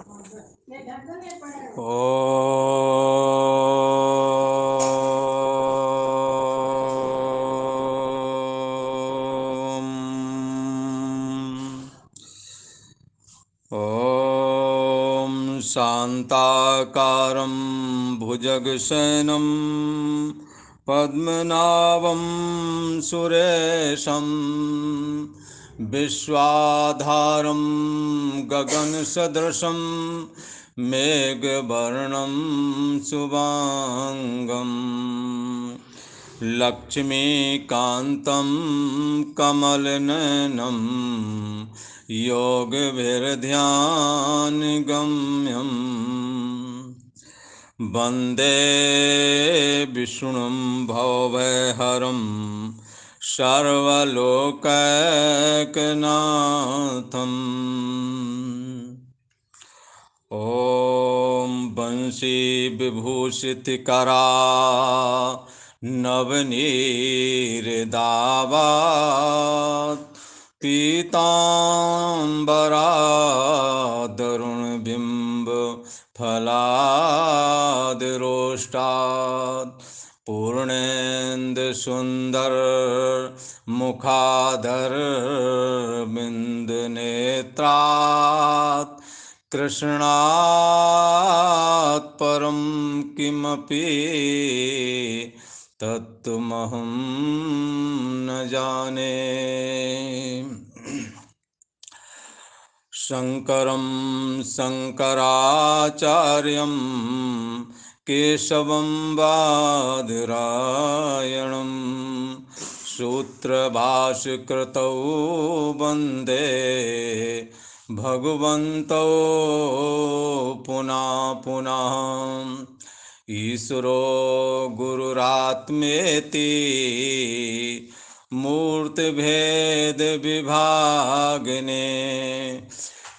ॐ शान्ताकारं भुजगशयनं पद्मनाभं सुरेशं विश्वाधारं गगनसदृशं मेघवर्णं शुभांगं लक्ष्मीकान्तं कमलनयनं योगभिर्ध्यानगम्यं वन्दे विष्णुं भवभयहरं सर्वलोकैकनाथम्। ॐ बंशी विभूषितकरा नवनीरदावात् पीताम्बरादरुणबिम्ब फलादरोष्टात् पूर्णेन्दुसुन्दर मुखाधर बिन्दुनेत्रात् कृष्णात् परं किमपि तत्त्वमहं न जाने। शङ्करं शङ्कराचार्यं केशवं बादरायणं सूत्रभाष्यकृतौ वन्दे भगवन्तौ पुनः पुनः। ईश्वरो गुरुरात्मेति मूर्तिभेद विभागिने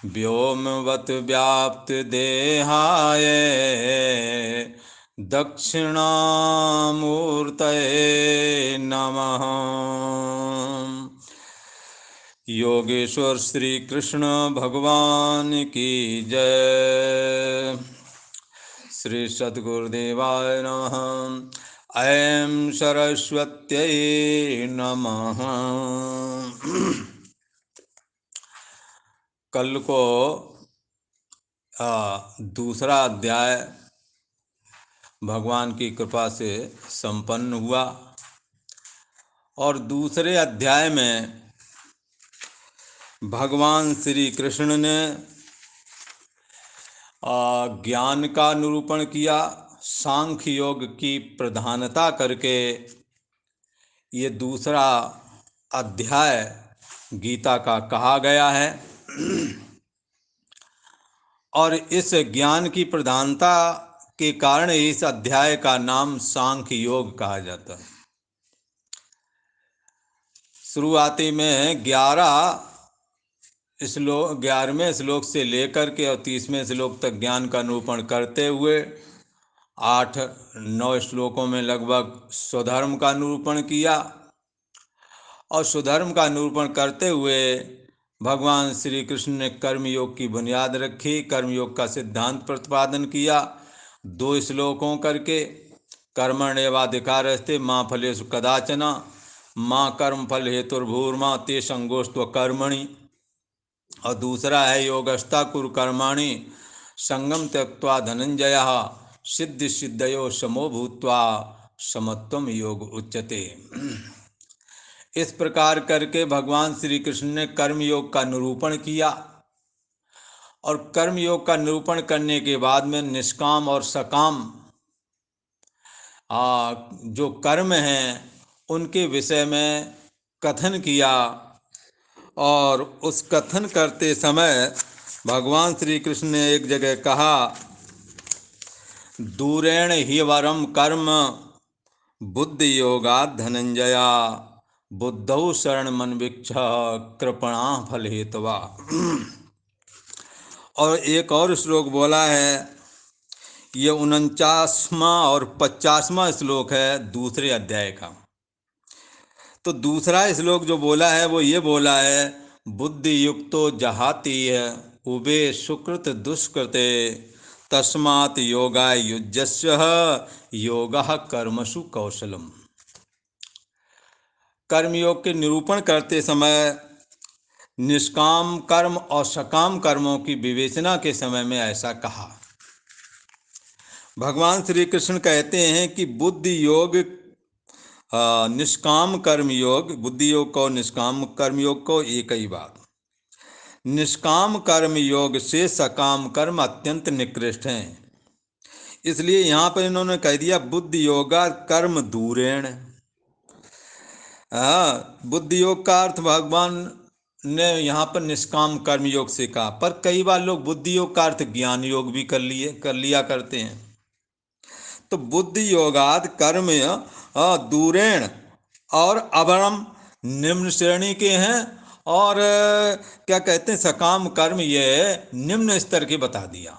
व्योमवत् व्याप्त देहाय दक्षिणामूर्तये नमः। योगेश्वर श्री कृष्ण भगवान की जय। श्री सद्गुरुदेवाय नमः। ऐं सरस्वत्यै नमः। कल को दूसरा अध्याय भगवान की कृपा से संपन्न हुआ और दूसरे अध्याय में भगवान श्री कृष्ण ने ज्ञान का निरूपण किया। सांख्य योग की प्रधानता करके ये दूसरा अध्याय गीता का कहा गया है और इस ज्ञान की प्रधानता के कारण इस अध्याय का नाम सांख्य योग कहा जाता है। शुरुआती में 11वें श्लोक से लेकर के और 30वें श्लोक तक ज्ञान का निरूपण करते हुए 8-9 श्लोकों में लगभग स्वधर्म का निरूपण किया और स्वधर्म का निरूपण करते हुए भगवान श्री कृष्ण ने कर्मयोग की बुनियाद रखी, कर्मयोग का सिद्धांत प्रतिपादन किया 2 श्लोकों करके। कर्मण्येवाधिकारस्ते मां फलेषु कदाचन मां कर्म फल हेतुर्भूर्मा ते संगोस्त्व कर्मणि। और दूसरा है योगस्था कुरु कर्माणि संगम त्यक्त्वा धनंजय सिद्धि सिद्धयो समो भूत्वा समत्वम योग उच्यते। इस प्रकार करके भगवान श्री कृष्ण ने कर्मयोग का निरूपण किया और कर्मयोग का निरूपण करने के बाद में निष्काम और सकाम जो कर्म हैं उनके विषय में कथन किया। और उस कथन करते समय भगवान श्री कृष्ण ने एक जगह कहा, दूरेण हि वरम कर्म बुद्धि योगात् धनंजया बुद्धौ शरण मनवीक्ष कृपणा फल हेतवा। और एक और श्लोक बोला है, ये 49वां और 50वां श्लोक है दूसरे अध्याय का। तो दूसरा श्लोक जो बोला है वो ये बोला है, बुद्धि युक्तो जहाति है उबे सुकृत दुष्कृते तस्मात् योगाय युज्यस्य योगः कर्मसु कौशलम। कर्मयोग के निरूपण करते समय निष्काम कर्म और सकाम कर्मों की विवेचना के समय में ऐसा कहा। भगवान श्री कृष्ण कहते हैं कि बुद्धि योग, निष्काम कर्म योग, बुद्धि योग को निष्काम कर्म योग को एक ही बात। निष्काम कर्म योग से सकाम कर्म अत्यंत निकृष्ट हैं। इसलिए यहाँ पर इन्होंने कह दिया बुद्धि योगा कर्म दूरेण। बुद्धि योग का अर्थ भगवान ने यहाँ पर निष्काम कर्म योग से कहा, पर कई बार लोग बुद्धि योग का अर्थ ज्ञान योग भी कर लिया करते हैं। तो बुद्धि योगाद कर्म दूरेण और अवरम निम्न श्रेणी के हैं, और क्या कहते हैं सकाम कर्म ये निम्न स्तर के बता दिया।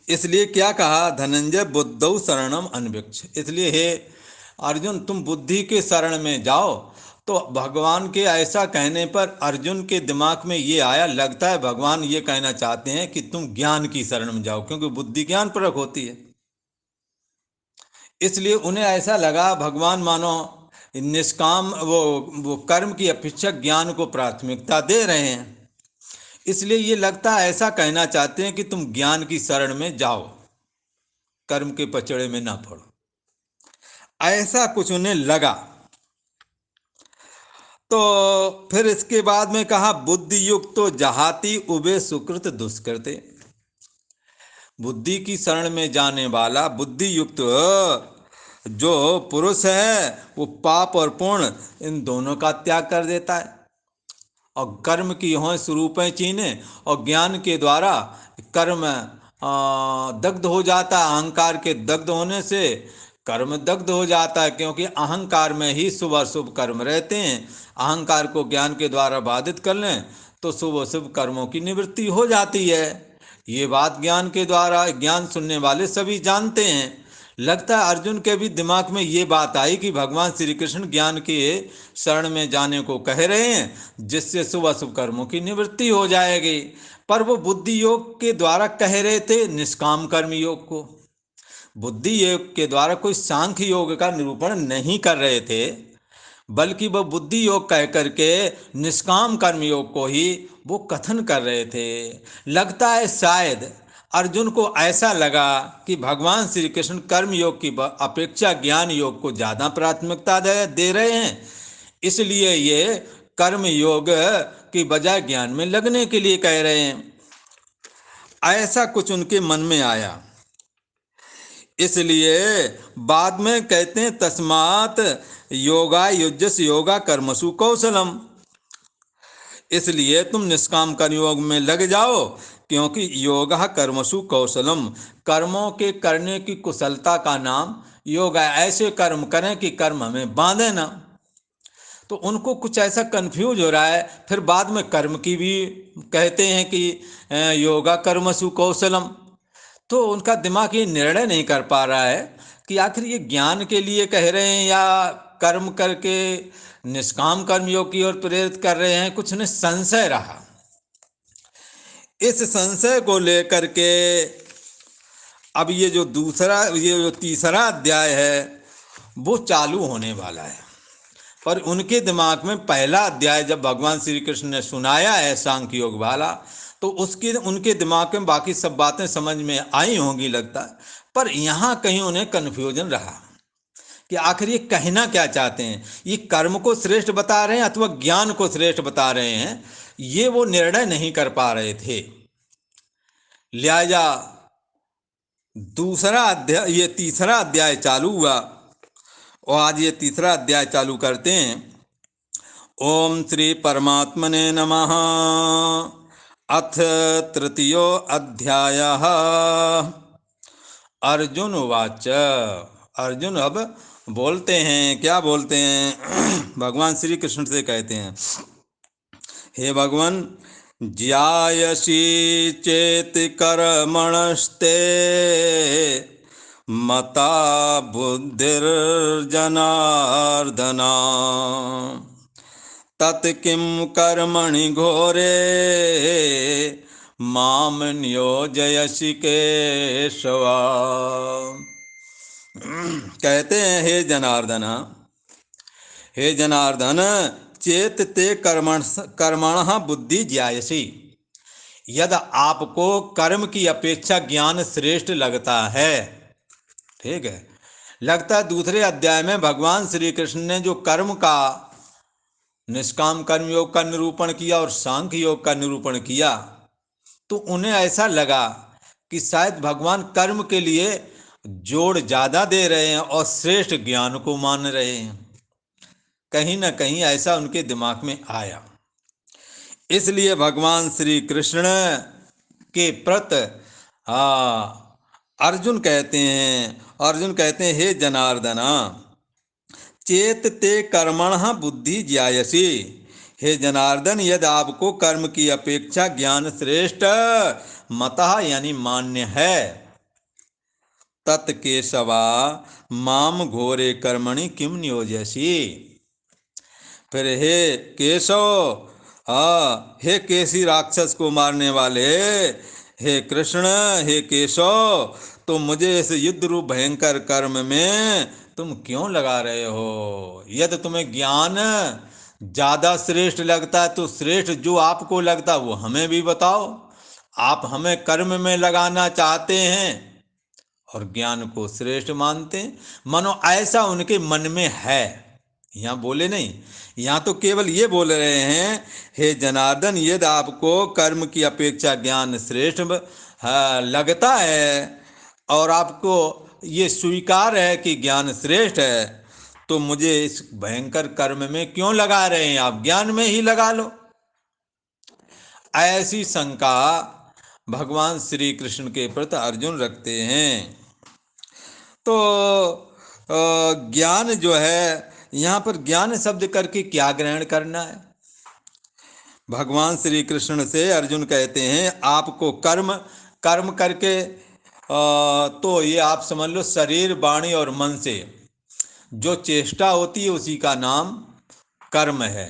इसलिए क्या कहा, धनंजय बुद्धौ शरणम अन्विक्ष। इसलिए हे अर्जुन तुम बुद्धि के शरण में जाओ। तो भगवान के ऐसा कहने पर अर्जुन के दिमाग में ये आया, लगता है भगवान ये कहना चाहते हैं कि तुम ज्ञान की शरण में जाओ, क्योंकि बुद्धि ज्ञान परक होती है। इसलिए उन्हें ऐसा लगा भगवान मानो निष्काम वो कर्म की अपेक्षा ज्ञान को प्राथमिकता दे रहे हैं। इसलिए ये लगता है ऐसा कहना चाहते हैं कि तुम ज्ञान की शरण में जाओ, कर्म के पचड़े में ना पड़ो, ऐसा कुछ उन्हें लगा। तो फिर इसके बाद में कहा बुद्धि युक्तो जहाती उबे सुकृत दुष्कृते। बुद्धि की शरण में जाने वाला बुद्धि युक्त जो पुरुष है वो पाप और पुण्य इन दोनों का त्याग कर देता है, और कर्म की हों स्वरूपें चीने, और ज्ञान के द्वारा कर्म दग्ध हो जाता है। अहंकार के दग्ध होने से कर्म दग्ध हो जाता है, क्योंकि अहंकार में ही शुभ अशुभ कर्म रहते हैं। अहंकार को ज्ञान के द्वारा बाधित कर लें तो शुभ अशुभ कर्मों की निवृत्ति हो जाती है। ये बात ज्ञान के द्वारा, ज्ञान सुनने वाले सभी जानते हैं। लगता है अर्जुन के भी दिमाग में ये बात आई कि भगवान श्री कृष्ण ज्ञान के शरण में जाने को कह रहे हैं, जिससे शुभ अशुभ कर्मों की निवृत्ति हो जाएगी। पर वो बुद्धि योग के द्वारा कह रहे थे निष्काम कर्म योग को। बुद्धि योग के द्वारा कोई सांख्य योग का निरूपण नहीं कर रहे थे, बल्कि वह बुद्धि योग कह करके निष्काम कर्म योग को ही वो कथन कर रहे थे। लगता है शायद अर्जुन को ऐसा लगा कि भगवान श्री कृष्ण कर्म योग की अपेक्षा ज्ञान योग को ज़्यादा प्राथमिकता दे रहे हैं, इसलिए ये कर्म योग की बजाय ज्ञान में लगने के लिए कह रहे हैं। ऐसा कुछ उनके मन में आया। इसलिए बाद में कहते हैं तस्मात् योगा युज्यस योगा कर्मसु कौशलम। इसलिए तुम निष्काम कर्म योग में लग जाओ, क्योंकि योगा कर्मसु कौशलम, कर्मों के करने की कुशलता का नाम योग है। ऐसे कर्म करें कि कर्म हमें बांधे ना। तो उनको कुछ ऐसा कंफ्यूज हो रहा है। फिर बाद में कर्म की भी कहते हैं कि योगा कर्मसु कौशलम। तो उनका दिमाग ये निर्णय नहीं कर पा रहा है कि आखिर ये ज्ञान के लिए कह रहे हैं या कर्म करके निष्काम कर्म योग की ओर प्रेरित कर रहे हैं। कुछ ने संशय रहा। इस संशय को लेकर के अब ये जो तीसरा अध्याय है वो चालू होने वाला है। पर उनके दिमाग में पहला अध्याय जब भगवान श्री कृष्ण ने सुनाया है सांख्य योग वाला, तो उनके दिमाग में बाकी सब बातें समझ में आई होंगी लगता है। पर यहाँ कहीं उन्हें कन्फ्यूजन रहा कि आखिर ये कहना क्या चाहते हैं। ये कर्म को श्रेष्ठ बता रहे हैं अथवा ज्ञान को श्रेष्ठ बता रहे हैं, ये वो निर्णय नहीं कर पा रहे थे। लिहाजा ये तीसरा अध्याय चालू हुआ, और आज ये तीसरा अध्याय चालू करते हैं। ओम श्री परमात्मने नमः। अथ तृतीयो अध्यायः। अर्जुन उवाच। अर्जुन अब बोलते हैं, क्या बोलते हैं भगवान श्री कृष्ण से कहते हैं, हे भगवान, ज्यायसी चेत कर्मणस्ते मता बुद्धिर्जनार्दना तत् किं कर्मणि घोरे माम नियोजयसि केशवा। कहते हैं, हे जनार्दन, चेत ते कर्मण बुद्धि ज्यायसी। यदि आपको कर्म की अपेक्षा ज्ञान श्रेष्ठ लगता है, ठीक है, लगता है दूसरे अध्याय में भगवान श्री कृष्ण ने जो कर्म का, निष्काम कर्म योग का निरूपण किया और सांख्य योग का निरूपण किया, तो उन्हें ऐसा लगा कि शायद भगवान कर्म के लिए जोड़ ज्यादा दे रहे हैं और श्रेष्ठ ज्ञान को मान रहे हैं। कहीं ना कहीं ऐसा उनके दिमाग में आया। इसलिए भगवान श्री कृष्ण के प्रति अर्जुन कहते हैं, हे जनार्दना, चेत ते कर्मण बुद्धि ज्यायसी। हे जनार्दन, यदि आपको कर्म की अपेक्षा ज्ञान श्रेष्ठ मतः यानी मान्य है, तत्केशवा माम घोरे कर्मणि किम नियोजयसि। फिर हे केशव, हे केसी राक्षस को मारने वाले, हे कृष्ण, हे केशव, तो मुझे इस युद्ध रूप भयंकर कर्म में तुम क्यों लगा रहे हो? यदि तुम्हें ज्ञान ज्यादा श्रेष्ठ लगता है तो श्रेष्ठ जो आपको लगता है वो हमें भी बताओ। आप हमें कर्म में लगाना चाहते हैं और ज्ञान को श्रेष्ठ मानते हैं, मानो ऐसा उनके मन में है। यहाँ बोले नहीं, यहाँ तो केवल ये बोल रहे हैं, हे जनार्दन, यदि आपको कर्म की अपेक्षा ज्ञान श्रेष्ठ लगता है और आपको ये स्वीकार है कि ज्ञान श्रेष्ठ है, तो मुझे इस भयंकर कर्म में क्यों लगा रहे हैं? आप ज्ञान में ही लगा लो। ऐसी शंका भगवान श्री कृष्ण के प्रति अर्जुन रखते हैं। तो ज्ञान जो है, यहाँ पर ज्ञान शब्द करके क्या ग्रहण करना है? भगवान श्री कृष्ण से अर्जुन कहते हैं, आपको कर्म करके तो ये आप समझ लो शरीर, वाणी और मन से जो चेष्टा होती है उसी का नाम कर्म है।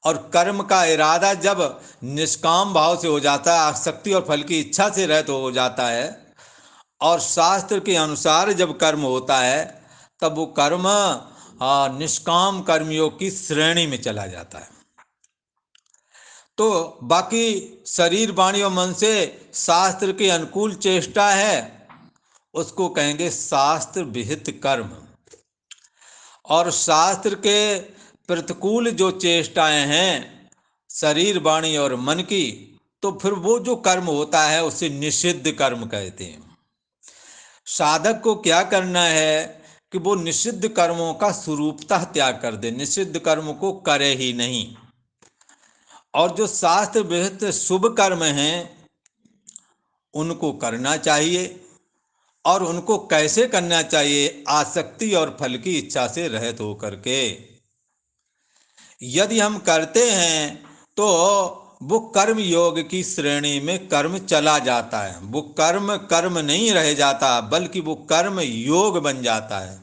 और कर्म का इरादा जब निष्काम भाव से हो जाता है, आसक्ति और फल की इच्छा से रहित हो जाता है, और शास्त्र के अनुसार जब कर्म होता है, तब वो कर्म निष्काम कर्मयोग की श्रेणी में चला जाता है। तो बाकी शरीर, वाणी और मन से शास्त्र के अनुकूल चेष्टा है, उसको कहेंगे शास्त्र विहित कर्म। और शास्त्र के प्रतिकूल जो चेष्टाएं हैं शरीर, वाणी और मन की, तो फिर वो जो कर्म होता है उसे निषिद्ध कर्म कहते हैं। साधक को क्या करना है कि वो निषिद्ध कर्मों का स्वरूपतः त्याग कर दे, निषिद्ध कर्म को करे ही नहीं। और जो शास्त्र विहित शुभ कर्म हैं उनको करना चाहिए। और उनको कैसे करना चाहिए? आसक्ति और फल की इच्छा से रहित होकर के। यदि हम करते हैं तो वो कर्म योग की श्रेणी में कर्म चला जाता है। वो कर्म नहीं रह जाता, बल्कि वो कर्म योग बन जाता है,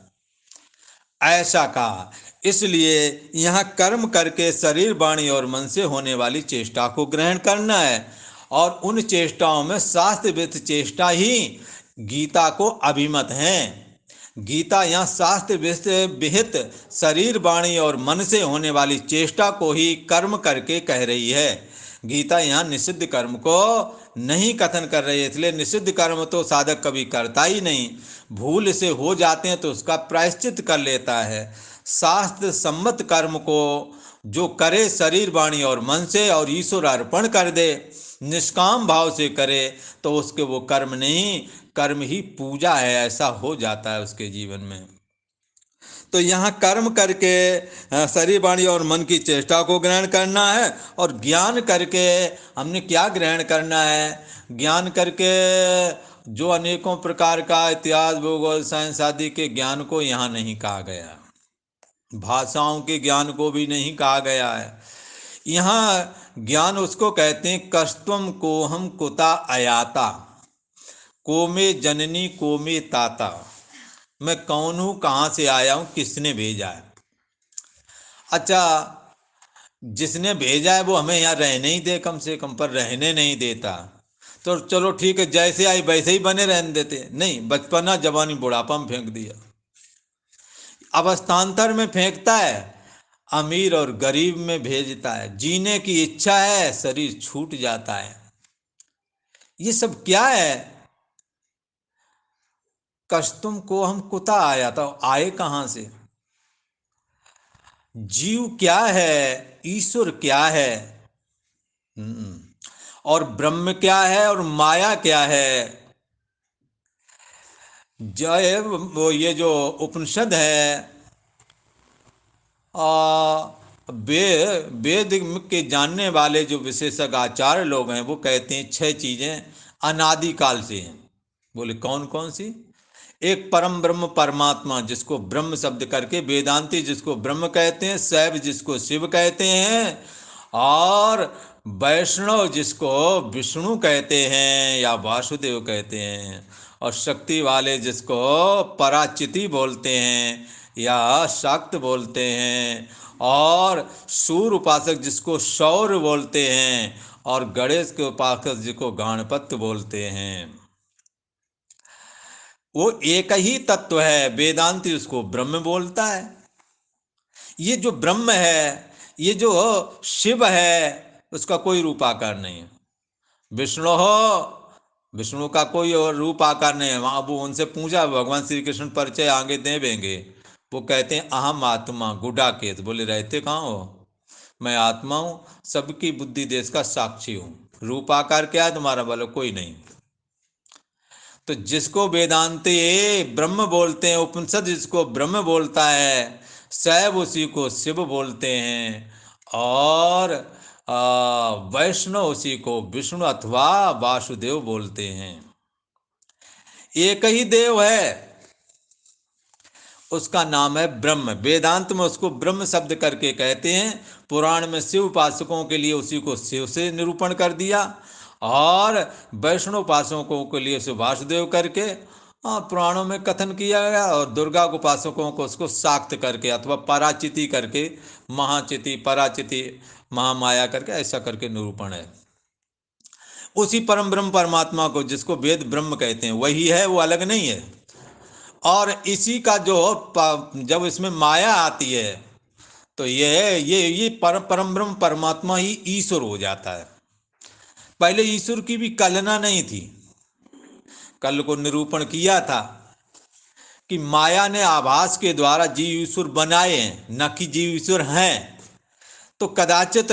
ऐसा कहा। इसलिए यहाँ कर्म करके शरीर, वाणी और मन से होने वाली चेष्टा को ग्रहण करना है। और उन चेष्टाओं में शास्त्र विहित चेष्टा ही गीता को अभिमत हैं। गीता यहाँ शास्त्र विहित शरीर, वाणी और मन से होने वाली चेष्टा को ही कर्म करके कह रही है। गीता यहाँ निषिद्ध कर्म को नहीं कथन कर रही है। इसलिए निषिद्ध कर्म तो साधक कभी करता ही नहीं, भूल से हो जाते हैं तो उसका प्रायश्चित कर लेता है। शास्त्र सम्मत कर्म को जो करे शरीर, वाणी और मन से, और ईश्वर अर्पण कर दे, निष्काम भाव से करे, तो उसके वो कर्म नहीं, कर्म ही पूजा है, ऐसा हो जाता है उसके जीवन में। तो यहाँ कर्म करके शरीर, वाणी और मन की चेष्टा को ग्रहण करना है। और ज्ञान करके हमने क्या ग्रहण करना है? ज्ञान करके जो अनेकों प्रकार का इतिहास, भूगोल, साइंस आदि के ज्ञान को यहाँ नहीं कहा गया, भाषाओं के ज्ञान को भी नहीं कहा गया है। यहाँ ज्ञान उसको कहते हैं, कस्त्वम कोहम कुता अयाता, को में जननी को में ताता। मैं कौन हूँ, कहाँ से आया हूँ, किसने भेजा है। अच्छा, जिसने भेजा है वो हमें यहाँ रहने ही दे, कम से कम, पर रहने नहीं देता। तो चलो ठीक है, जैसे आई वैसे ही बने रहने देते, नहीं, बचपना जवानी बुढ़ापा में फेंक दिया। अवस्थान्तर में फेंकता है, अमीर और गरीब में भेजता है। जीने की इच्छा है, शरीर छूट जाता है। ये सब क्या है? कस्तुम को हम कुता आया था, आए कहां से? जीव क्या है, ईश्वर क्या है, और ब्रह्म क्या है, और माया क्या है? जय वो ये जो उपनिषद है, वेद के जानने वाले जो विशेषज्ञ आचार्य लोग हैं वो कहते हैं 6 चीजें अनादिकाल से हैं। बोले कौन कौन सी? एक परम ब्रह्म परमात्मा, जिसको ब्रह्म शब्द करके वेदांती जिसको ब्रह्म कहते हैं, शैव जिसको शिव कहते हैं, और वैष्णव जिसको विष्णु कहते हैं या वासुदेव कहते हैं, और शक्ति वाले जिसको पराचिति बोलते हैं या शाक्त बोलते हैं, और सूर्य उपासक जिसको सौर बोलते हैं, और गणेश के उपासक जिसको गणपत बोलते हैं। वो एक ही तत्व है, वेदांती उसको ब्रह्म बोलता है। ये जो ब्रह्म है, ये जो शिव है, उसका कोई रूप आकार नहीं है। विष्णु हो, विष्णु का कोई और रूप आकार नहीं है। वहां वो उनसे पूछा, भगवान श्री कृष्ण परिचय आगे देंगे, वो कहते हैं अहम आत्मा गुडाकेश। बोले रहते कहाँ हो? मैं आत्मा हूं, सबकी बुद्धि देश का साक्षी हूं। रूप आकार क्या है तुम्हारा? बोलो कोई नहीं। तो जिसको वेदांती ब्रह्म बोलते हैं, उपनिषद जिसको ब्रह्म बोलता है, शैव उसी को शिव बोलते हैं, और वैष्णव उसी को विष्णु अथवा वासुदेव बोलते हैं। एक ही देव है, उसका नाम है ब्रह्म। वेदांत में उसको ब्रह्म शब्द करके कहते हैं। पुराण में शिव उपासकों के लिए उसी को शिव से निरूपण कर दिया, और वैष्णव उपासकों के लिए उसे वासुदेव करके पुराणों में कथन किया गया, और दुर्गा उपासकों को उसको शाक्त करके अथवा पराचिति करके, महाचिति पराचिति महामाया करके ऐसा करके निरूपण है। उसी परम ब्रह्म परमात्मा को जिसको वेद ब्रह्म कहते हैं वही है, वो अलग नहीं है। और इसी का जो जब इसमें माया आती है तो ये परम ब्रह्म परमात्मा ही ईश्वर हो जाता है। पहले ईश्वर की भी कल्पना नहीं थी। कल को निरूपण किया था कि माया ने आभास के द्वारा जीव ईश्वर बनाए हैं, न कि जीव ईश्वर हैं। तो कदाचित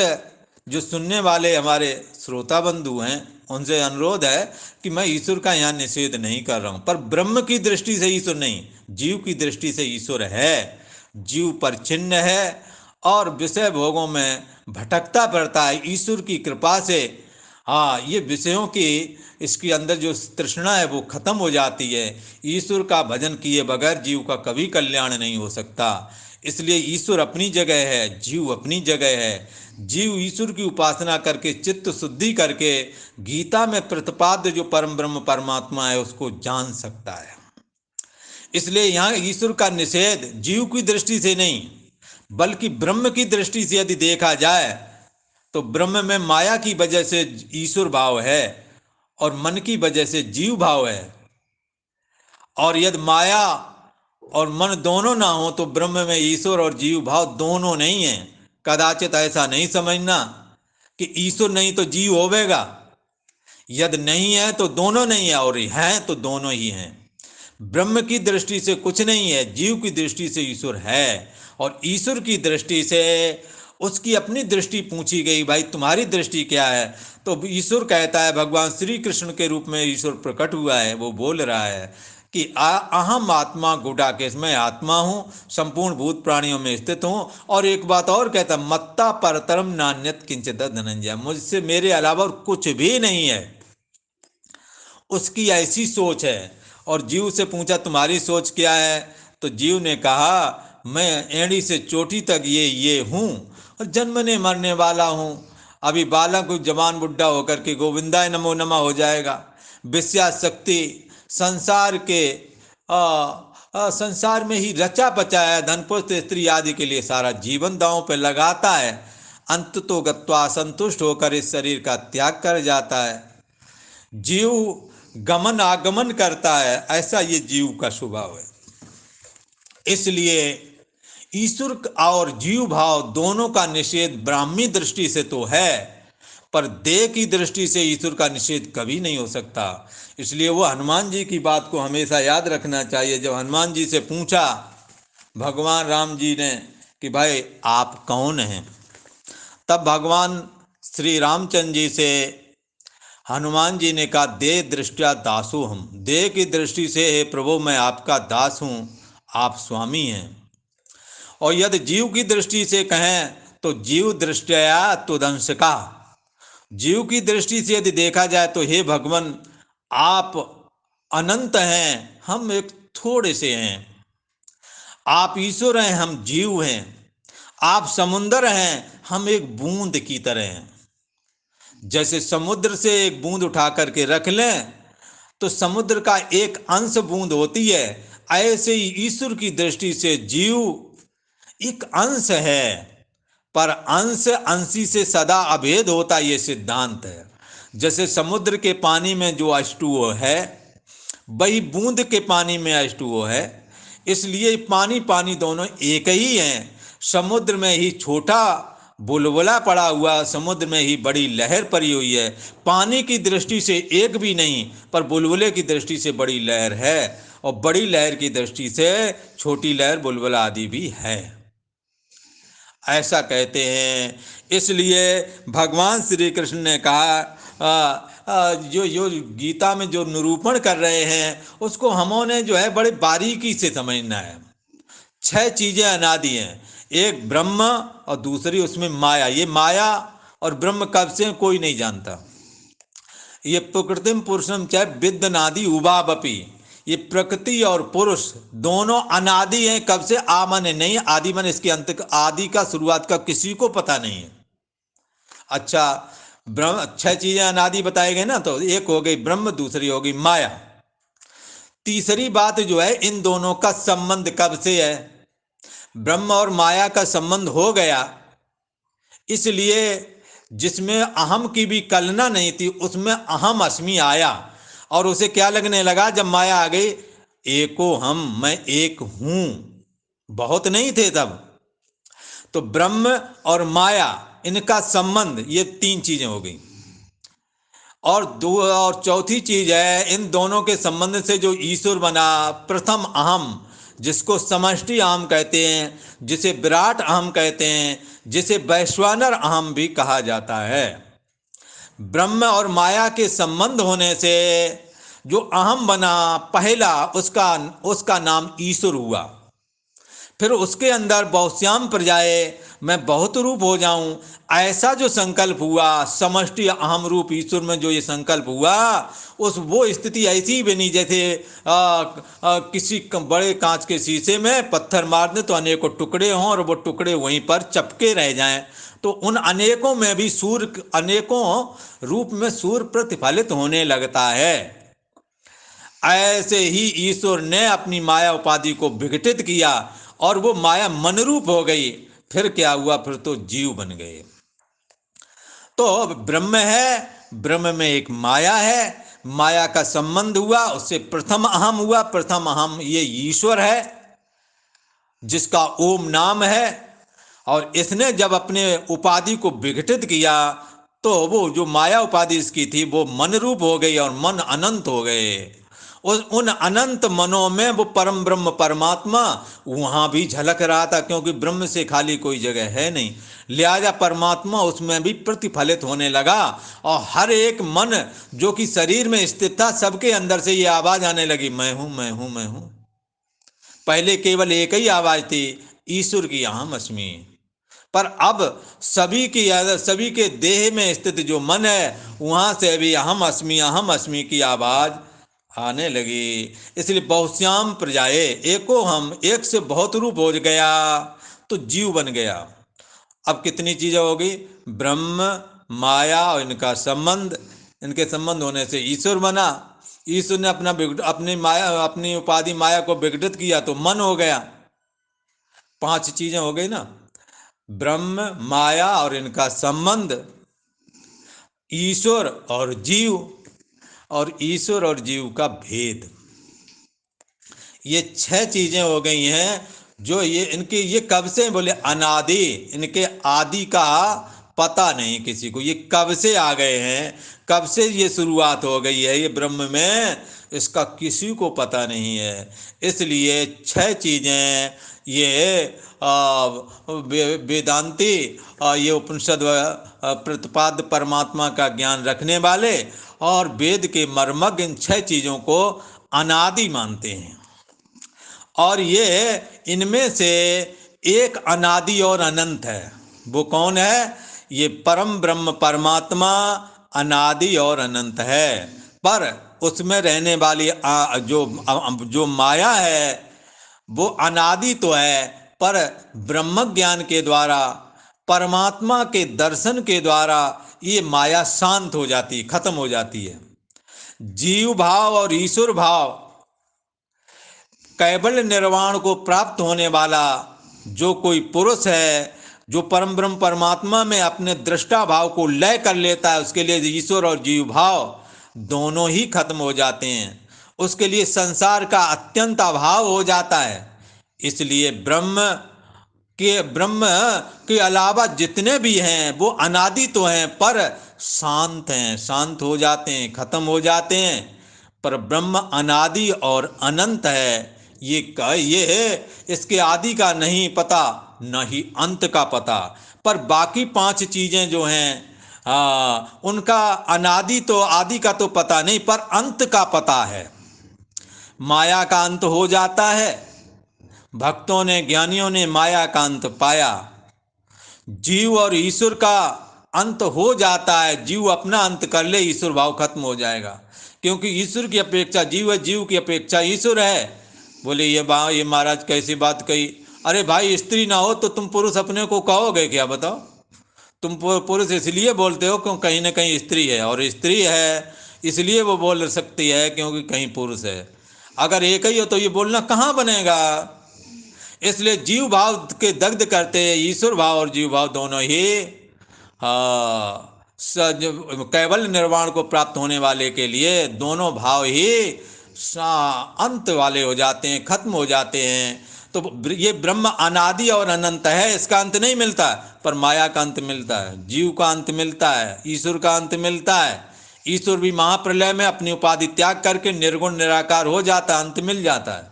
जो सुनने वाले हमारे श्रोता बंधु हैं उनसे अनुरोध है कि मैं ईश्वर का यहाँ निषेध नहीं कर रहा हूँ, पर ब्रह्म की दृष्टि से ईश्वर नहीं, जीव की दृष्टि से ईश्वर है। जीव परिच्छिन्न है और विषय भोगों में भटकता फिरता है। ईश्वर की कृपा से हाँ, ये विषयों की इसके अंदर जो तृष्णा है वो खत्म हो जाती है। ईश्वर का भजन किए बगैर जीव का कभी कल्याण नहीं हो सकता। इसलिए ईश्वर अपनी जगह है, जीव अपनी जगह है। जीव ईश्वर की उपासना करके चित्त शुद्धि करके गीता में प्रतिपाद्य जो परम ब्रह्म परमात्मा है उसको जान सकता है। इसलिए यहाँ ईश्वर का निषेध जीव की दृष्टि से नहीं, बल्कि ब्रह्म की दृष्टि से यदि देखा जाए तो ब्रह्म में माया की वजह से ईश्वर भाव है और मन की वजह से जीव भाव है। और यदि माया और मन दोनों ना हो तो ब्रह्म में ईश्वर और जीव भाव दोनों नहीं है। कदाचित ऐसा नहीं समझना कि ईश्वर नहीं तो जीव होवेगा। यदि नहीं है तो दोनों नहीं है, और हैं तो दोनों ही हैं। ब्रह्म की दृष्टि से कुछ नहीं है, जीव की दृष्टि से ईश्वर है। और ईश्वर की दृष्टि से उसकी अपनी दृष्टि पूछी गई, भाई तुम्हारी दृष्टि क्या है? तो ईश्वर कहता है, भगवान श्री कृष्ण के रूप में ईश्वर प्रकट हुआ है, वो बोल रहा है कि अहम आत्मा गुडाकेश, मैं आत्मा हूँ, संपूर्ण भूत प्राणियों में स्थित हूँ। और एक बात और कहता, मत्ता परतरम नान्यत किंचित धनंजय, मुझसे मेरे अलावा और कुछ भी नहीं है। उसकी ऐसी सोच है। और जीव से पूछा तुम्हारी सोच क्या है? तो जीव ने कहा मैं एड़ी से चोटी तक ये हूँ, और जन्मने मरने वाला हूँ। अभी बालक जवान बुढ़ा होकर के गोविंदाय नमो नमः हो जाएगा। विषया शक्ति संसार के संसार में ही रचा पचाया, धन पुत्र स्त्री आदि के लिए सारा जीवन दांव पे लगाता है। अंत तो गत्वा संतुष्ट होकर इस शरीर का त्याग कर जाता है। जीव गमन आगमन करता है, ऐसा ये जीव का स्वभाव है। इसलिए ईश्वर और जीव भाव दोनों का निषेध ब्राह्मी दृष्टि से तो है, पर देह की दृष्टि से ईश्वर का निषेध कभी नहीं हो सकता। इसलिए वो हनुमान जी की बात को हमेशा याद रखना चाहिए। जब हनुमान जी से पूछा भगवान राम जी ने कि भाई आप कौन हैं, तब भगवान श्री रामचंद्र जी से हनुमान जी ने कहा, देह दृष्टिया दासो हम, देह की दृष्टि से हे प्रभु मैं आपका दास हूँ, आप स्वामी हैं। और यदि जीव की दृष्टि से कहें तो जीव दृष्टिया तुदंश का, जीव की दृष्टि से यदि देखा जाए तो हे भगवान आप अनंत हैं, हम एक थोड़े से हैं। आप ईश्वर हैं, हम जीव हैं। आप समुद्र हैं, हम एक बूंद की तरह हैं। जैसे समुद्र से एक बूंद उठा करके रख लें तो समुद्र का एक अंश बूंद होती है, ऐसे ही ईश्वर की दृष्टि से जीव एक अंश है, पर अंश अंशी से सदा अभेद होता, ये सिद्धांत है। जैसे समुद्र के पानी में जो H2O है वही बूंद के पानी में H2O है, इसलिए पानी पानी दोनों एक ही हैं। समुद्र में ही छोटा बुलबुला पड़ा हुआ, समुद्र में ही बड़ी लहर पड़ी हुई है। पानी की दृष्टि से एक भी नहीं, पर बुलबुले की दृष्टि से बड़ी लहर है, और बड़ी लहर की दृष्टि से छोटी लहर बुलबुला आदि भी है, ऐसा कहते हैं। इसलिए भगवान श्री कृष्ण ने कहा जो गीता में जो निरूपण कर रहे हैं उसको हमों जो है बड़े बारीकी से समझना है। 6 चीजें अनादि हैं, एक ब्रह्म और दूसरी उसमें माया। ये माया और ब्रह्म कब से कोई नहीं जानता। ये प्रकृतिम पुरुषम चाहे विद्यनादि उभावपि, ये प्रकृति और पुरुष दोनों अनादि हैं। कब से? आ माने नहीं, आदि माने इसके अंत, आदि का शुरुआत का किसी को पता नहीं है। अच्छा, ब्रह्म 6 चीजें अनादि बताए गए ना, तो एक हो गई ब्रह्म, दूसरी हो गई माया, तीसरी बात जो है इन दोनों का संबंध कब से है। ब्रह्म और माया का संबंध हो गया, इसलिए जिसमें अहम की भी कल्पना नहीं थी उसमें अहम अस्मि आया, और उसे क्या लगने लगा जब माया आ गई, एको हम, मैं एक हूं, बहुत नहीं थे तब। तो ब्रह्म और माया इनका संबंध, ये 3 चीजें हो गई। और चौथी चीज है इन दोनों के संबंध से जो ईश्वर बना, प्रथम अहम, जिसको समष्टि अहम कहते हैं, जिसे विराट अहम कहते हैं, जिसे वैश्वानर अहम भी कहा जाता है। ब्रह्म और माया के संबंध होने से जो अहम बना पहला, उसका नाम ईश्वर हुआ। फिर उसके अंदर बहुश्याम प्रजाए, मैं बहुत रूप हो जाऊं, ऐसा जो संकल्प हुआ, समष्टि अहम रूप ईश्वर में जो ये संकल्प हुआ, वो स्थिति ऐसी बनी जैसे किसी बड़े कांच के शीशे में पत्थर मार दें तो अनेकों टुकड़े हों और वो टुकड़े वहीं पर चपके रह जाएं, तो उन अनेकों में भी सूर्य, अनेकों रूप में सूर्य प्रतिफलित होने लगता है। ऐसे ही ईश्वर ने अपनी माया उपाधि को विघटित किया और वो माया मन रूप हो गई। फिर क्या हुआ? फिर तो जीव बन गए। तो ब्रह्म है, ब्रह्म में एक माया है, माया का संबंध हुआ, उससे प्रथम अहम हुआ। प्रथम अहम ये ईश्वर है जिसका ओम नाम है, और इसने जब अपने उपाधि को विघटित किया तो वो जो माया उपाधि इसकी थी वो मन रूप हो गई और मन अनंत हो गए। उन अनंत मनों में वो परम ब्रह्म परमात्मा वहां भी झलक रहा था, क्योंकि ब्रह्म से खाली कोई जगह है नहीं, लिहाजा परमात्मा उसमें भी प्रतिफलित होने लगा। और हर एक मन जो कि शरीर में स्थित था, सबके अंदर से ये आवाज आने लगी, मैं हूं, मैं हूं, मैं हूं। पहले केवल एक ही आवाज थी, ईश्वर की अहम अस्मि, पर अब सभी के देह में स्थित जो मन है वहां से भी अहम अस्मि की आवाज आने लगी। इसलिए बहुश्याम प्रजाए, एको हम, एक से बहुत रूप हो गया तो जीव बन गया। अब कितनी चीजें हो गई? ब्रह्म, माया और इनका संबंध, इनके संबंध होने से ईश्वर बना। ईश्वर ने अपनी उपाधि माया को विघटित किया तो मन हो गया। 5 चीजें हो गई ना। ब्रह्म माया और इनका संबंध, ईश्वर और जीव, और ईश्वर और जीव का भेद। ये 6 चीजें हो गई हैं जो ये कब से बोले अनादि, इनके आदि का पता नहीं किसी को, ये कब से आ गए हैं, कब से ये शुरुआत हो गई है ये ब्रह्म में, इसका किसी को पता नहीं है। इसलिए 6 चीजें ये वेदांती ये उपनिषद प्रतिपाद्य परमात्मा का ज्ञान रखने वाले और वेद के मर्मज्ञ इन 6 चीजों को अनादि मानते हैं। और ये इनमें से एक अनादि और अनंत है। वो कौन है? ये परम ब्रह्म परमात्मा अनादि और अनंत है। पर उसमें रहने वाली जो माया है वो अनादि तो है, पर ब्रह्म ज्ञान के द्वारा, परमात्मा के दर्शन के द्वारा ये माया शांत हो जाती, खत्म हो जाती है। जीव भाव और ईश्वर भाव, कैवल्य निर्वाण को प्राप्त होने वाला जो कोई पुरुष है, जो परम ब्रह्म परमात्मा में अपने दृष्टा भाव को लय कर लेता है, उसके लिए ईश्वर और जीव भाव दोनों ही खत्म हो जाते हैं। उसके लिए संसार का अत्यंत अभाव हो जाता है। इसलिए ब्रह्म के अलावा जितने भी हैं वो अनादि तो हैं, पर शांत हैं, शांत हो जाते हैं, खत्म हो जाते हैं। पर ब्रह्म अनादि और अनंत है। ये इसके आदि का नहीं पता, न ही अंत का पता। पर बाकी 5 चीजें जो हैं, उनका अनादि तो आदि का तो पता नहीं, पर अंत का पता है। माया का अंत हो जाता है। भक्तों ने, ज्ञानियों ने माया का अंत पाया। जीव और ईश्वर का अंत हो जाता है। जीव अपना अंत कर ले, ईश्वर भाव खत्म हो जाएगा। क्योंकि ईश्वर की अपेक्षा जीव है, जीव की अपेक्षा ईश्वर है। बोले ये महाराज कैसी बात कही? अरे भाई, स्त्री ना हो तो तुम पुरुष अपने को कहोगे क्या? बताओ। तुम पुरुष इसलिए बोलते हो क्यों कहीं ना कहीं स्त्री है, और स्त्री है इसलिए वो बोल सकती है क्योंकि कहीं पुरुष है। अगर एक ही हो तो ये बोलना कहाँ बनेगा? इसलिए जीव भाव के दग्ध करते ईश्वर भाव और जीव भाव दोनों ही कैवल्य निर्वाण को प्राप्त होने वाले के लिए दोनों भाव ही अंत वाले हो जाते हैं, खत्म हो जाते हैं। तो ये ब्रह्म अनादि और अनंत है, इसका अंत नहीं मिलता, पर माया का अंत मिलता है, जीव का अंत मिलता है, ईश्वर का अंत मिलता है। ईश्वर भी महाप्रलय में अपनी उपाधि त्याग करके निर्गुण निराकार हो जाता है, अंत मिल जाता है।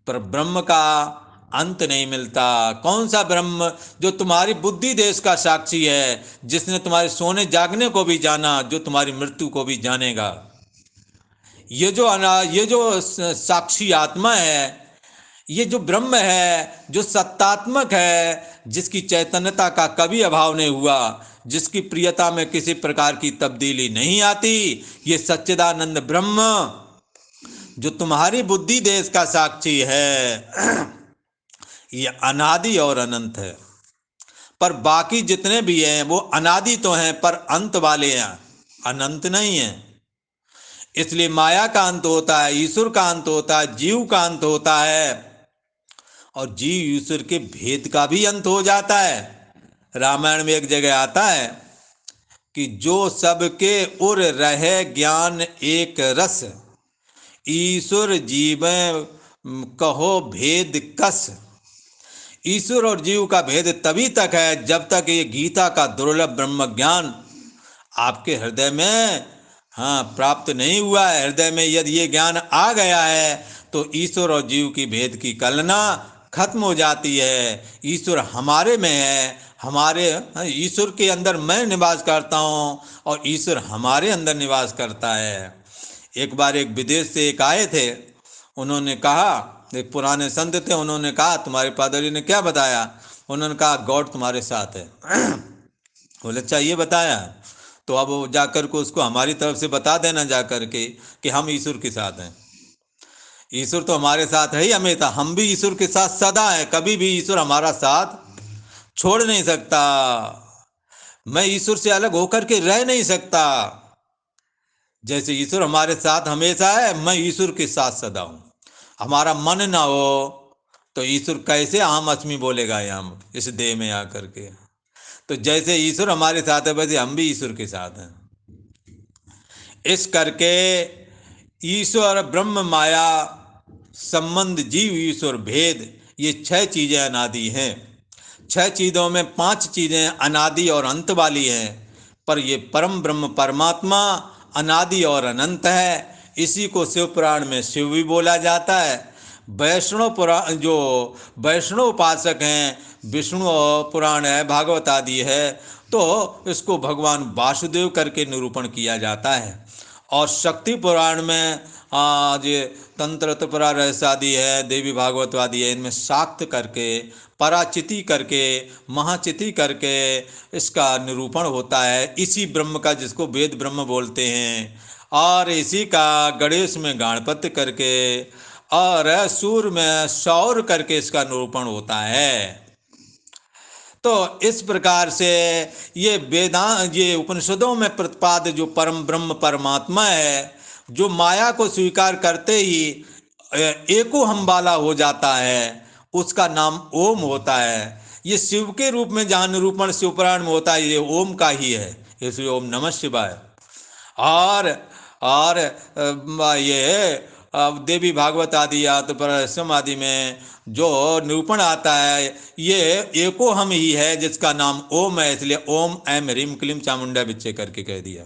पर ब्रह्म का अंत नहीं मिलता। कौन सा ब्रह्म? जो तुम्हारी बुद्धि देश का साक्षी है, जिसने तुम्हारे सोने जागने को भी जाना, जो तुम्हारी मृत्यु को भी जानेगा। ये जो साक्षी आत्मा है, ये जो ब्रह्म है, जो सत्तात्मक है, जिसकी चैतन्यता का कभी अभाव नहीं हुआ, जिसकी प्रियता में किसी प्रकार की तब्दीली नहीं आती, ये सच्चिदानंद ब्रह्म जो तुम्हारी बुद्धि देश का साक्षी है, ये अनादि और अनंत है। पर बाकी जितने भी हैं वो अनादि तो हैं, पर अंत वाले हैं, अनंत नहीं है। इसलिए माया का अंत होता है, ईश्वर का अंत होता है, जीव का अंत होता है, और जीव ईश्वर के भेद का भी अंत हो जाता है। रामायण में एक जगह आता है कि जो सबके उर रहे ज्ञान एक रस, ईश्वर जीव कहो भेद कस। ईश्वर और जीव का भेद तभी तक है जब तक ये गीता का दुर्लभ ब्रह्म ज्ञान आपके हृदय में प्राप्त नहीं हुआ है। हृदय में यदि ये ज्ञान आ गया है तो ईश्वर और जीव की भेद की कल्पना खत्म हो जाती है। ईश्वर हमारे में है, हमारे ईश्वर के अंदर मैं निवास करता हूँ और ईश्वर हमारे अंदर निवास करता है। एक बार एक विदेश से एक आए थे, उन्होंने कहा, एक पुराने संत थे, उन्होंने कहा तुम्हारे पादरी ने क्या बताया? उन्होंने कहा गॉड तुम्हारे साथ है। बोले अच्छा ये बताया, तो अब वो जाकर के उसको हमारी तरफ से बता देना जाकर के कि हम ईश्वर के साथ हैं। ईश्वर तो हमारे साथ है ही हमेशा, हम भी ईश्वर के साथ सदा है, कभी भी ईश्वर हमारा साथ छोड़ नहीं सकता। मैं ईश्वर से अलग होकर के रह नहीं सकता। जैसे ईश्वर हमारे साथ हमेशा है, मैं ईश्वर के साथ सदा हूँ। हमारा मन ना हो तो ईश्वर कैसे अहम अस्मि बोलेगा यहाँ इस देह में आकर के? तो जैसे ईश्वर हमारे साथ है वैसे हम भी ईश्वर के साथ हैं। इस करके ईश्वर ब्रह्म माया संबंध जीव ईश्वर भेद, ये 6 चीजें अनादि हैं। 6 चीजों में 5 चीजें अनादि और अंत वाली हैं, पर ये परम ब्रह्म परमात्मा अनादि और अनंत है। इसी को शिव पुराण में शिव भी बोला जाता है। वैष्णव पुराण जो वैष्णव उपासक हैं, विष्णु पुराण है, भागवत आदि है, तो इसको भगवान वासुदेव करके निरूपण किया जाता है। और शक्ति पुराण में ये तंत्र त्रिपुरा रहस्य आदि है, देवी भागवत आदि है, इनमें शाक्त करके पराचिति करके महाचिति करके इसका निरूपण होता है। इसी ब्रह्म का जिसको वेद ब्रह्म बोलते हैं, और इसी का गणेश में गणपति करके और सूर्य में सौर करके इसका निरूपण होता है। तो इस प्रकार से ये वेदांत, ये उपनिषदों में प्रतिपादित जो परम ब्रह्म परमात्मा है, जो माया को स्वीकार करते ही एको हम वाला हो जाता है, उसका नाम ओम होता है। ये शिव के रूप में जहाँ निरूपण शिवपुराण में होता है, ये ओम का ही है, इसलिए ओम नमः शिवाय। और ये देवी भागवत आदि या तो परसम आदि में जो निरूपण आता है, ये एको हम ही है जिसका नाम ओम है, इसलिए ओम ऐम ह्रीम क्लीम चामुंडा बिच्चे करके कह दिया।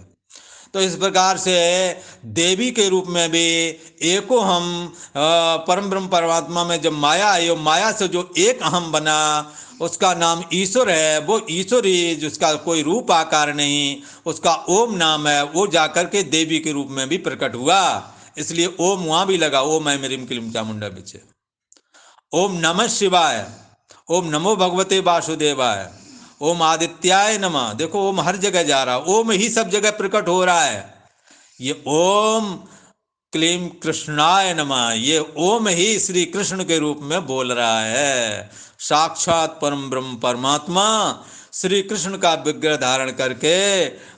तो इस प्रकार से देवी के रूप में भी एको हम परम ब्रह्म परमात्मा में जब माया आई, माया से जो एक अहम बना उसका नाम ईश्वर है। वो ईश्वर ही जिसका कोई रूप आकार नहीं, उसका ओम नाम है, वो जाकर के देवी के रूप में भी प्रकट हुआ, इसलिए ओम वहां भी लगा, ओम ऐम ह्रीम क्लीम चामुंडा बिच्चे। ओम नमः शिवाय, ओम नमो भगवते वासुदेवाय, ओम आदित्याय नमः। देखो ओम हर जगह जा रहा, ओम ही सब जगह प्रकट हो रहा है। ये ओम क्लीम कृष्णाय नमः, ये ओम ही श्री कृष्ण के रूप में बोल रहा है। साक्षात परम ब्रह्म परमात्मा श्री कृष्ण का विग्रह धारण करके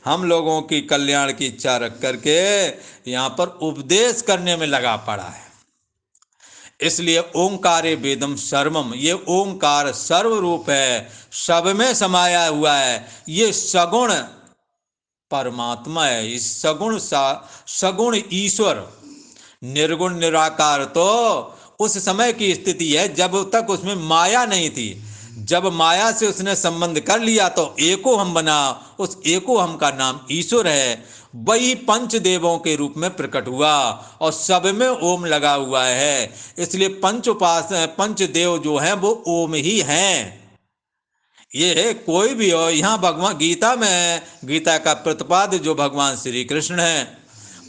हम लोगों की कल्याण की इच्छा रख करके यहाँ पर उपदेश करने में लगा पड़ा है। इसलिए ओंकारे वेदम सर्वम, ये ओंकार सर्व रूप है, सब में समाया हुआ है। ये सगुण परमात्मा है, इस सगुण ईश्वर। निर्गुण निराकार तो उस समय की स्थिति है जब तक उसमें माया नहीं थी। जब माया से उसने संबंध कर लिया तो एको हम बना, उस एको हम का नाम ईश्वर है। वही पंच देवों के रूप में प्रकट हुआ और सब में ओम लगा हुआ है, इसलिए पंच देव जो हैं वो ओम ही हैं। ये कोई भी हो, यहाँ भगवान गीता में, गीता का प्रतिपाद्य जो भगवान श्री कृष्ण है,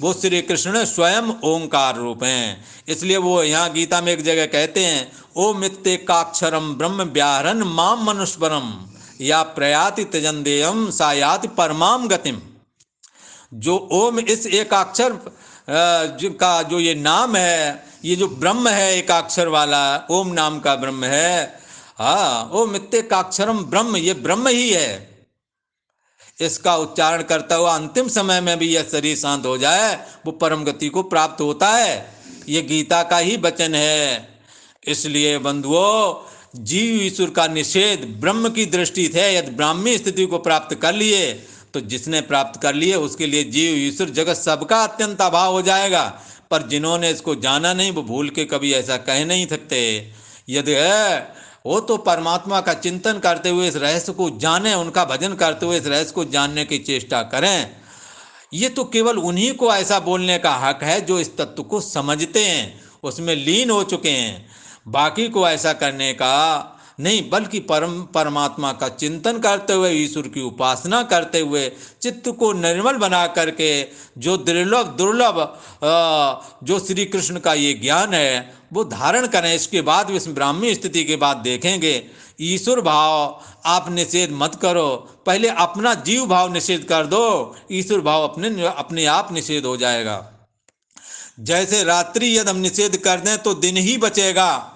वो श्री कृष्ण स्वयं ओंकार रूप हैं। इसलिए वो यहाँ गीता में एक जगह कहते हैं, ओम इत्येकाक्षरम ब्रह्म व्याहरन माम मनुष्वरम या प्रयाति त्यजंदेयम सायाति परमाम गतिम। जो ओम इस एकाक्षर का जो ये नाम है, ये जो ब्रह्म है एकाक्षर वाला, ओम नाम का ब्रह्म है, हाँ, ओम इत्येकाक्षरम ब्रह्म, ये ब्रह्म ही है। इसका उच्चारण करता हुआ अंतिम समय में भी यह शरीर शांत हो जाए, वो परम गति को प्राप्त होता है। ये गीता का ही वचन है। इसलिए बंधुओं, जीव ईश्वर का निषेध ब्रह्म की दृष्टि से, यदि ब्राह्मी स्थिति को प्राप्त कर लिए तो जिसने प्राप्त कर लिए उसके लिए जीव ईश्वर जगत सबका अत्यंत अभाव हो जाएगा। पर जिन्होंने इसको जाना नहीं, वो भूल के कभी ऐसा कह नहीं सकते। यदि है वो तो परमात्मा का चिंतन करते हुए इस रहस्य को जाने, उनका भजन करते हुए इस रहस्य को जानने की चेष्टा करें। ये तो केवल उन्हीं को ऐसा बोलने का हक है जो इस तत्व को समझते हैं, उसमें लीन हो चुके हैं। बाकी को ऐसा करने का नहीं, बल्कि परमात्मा का चिंतन करते हुए, ईश्वर की उपासना करते हुए, चित्त को निर्मल बना करके जो दुर्लभ जो श्री कृष्ण का ये ज्ञान है वो धारण करें। इसके बाद इस ब्राह्मी स्थिति के बाद देखेंगे। ईश्वर भाव आप निषेध मत करो, पहले अपना जीव भाव निषेध कर दो, ईश्वर भाव अपने आप निषेध हो जाएगा। जैसे रात्रि यदि हम निषेध कर दें तो दिन ही बचेगा।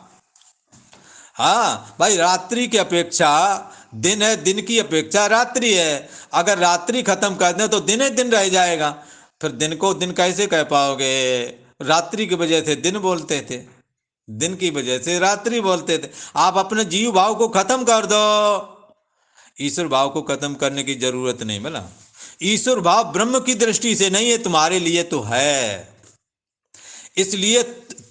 हाँ भाई, रात्रि की अपेक्षा दिन है, दिन की अपेक्षा रात्रि है। अगर रात्रि खत्म कर दें तो दिन ही दिन रह जाएगा। फिर दिन को दिन कैसे कह पाओगे? रात्रि की वजह से दिन बोलते थे। दिन की वजह से रात्रि बोलते थे। आप अपने जीव भाव को खत्म कर दो, ईश्वर भाव को खत्म करने की जरूरत नहीं। बोला ईश्वर भाव ब्रह्म की दृष्टि से नहीं है, तुम्हारे लिए तो है। इसलिए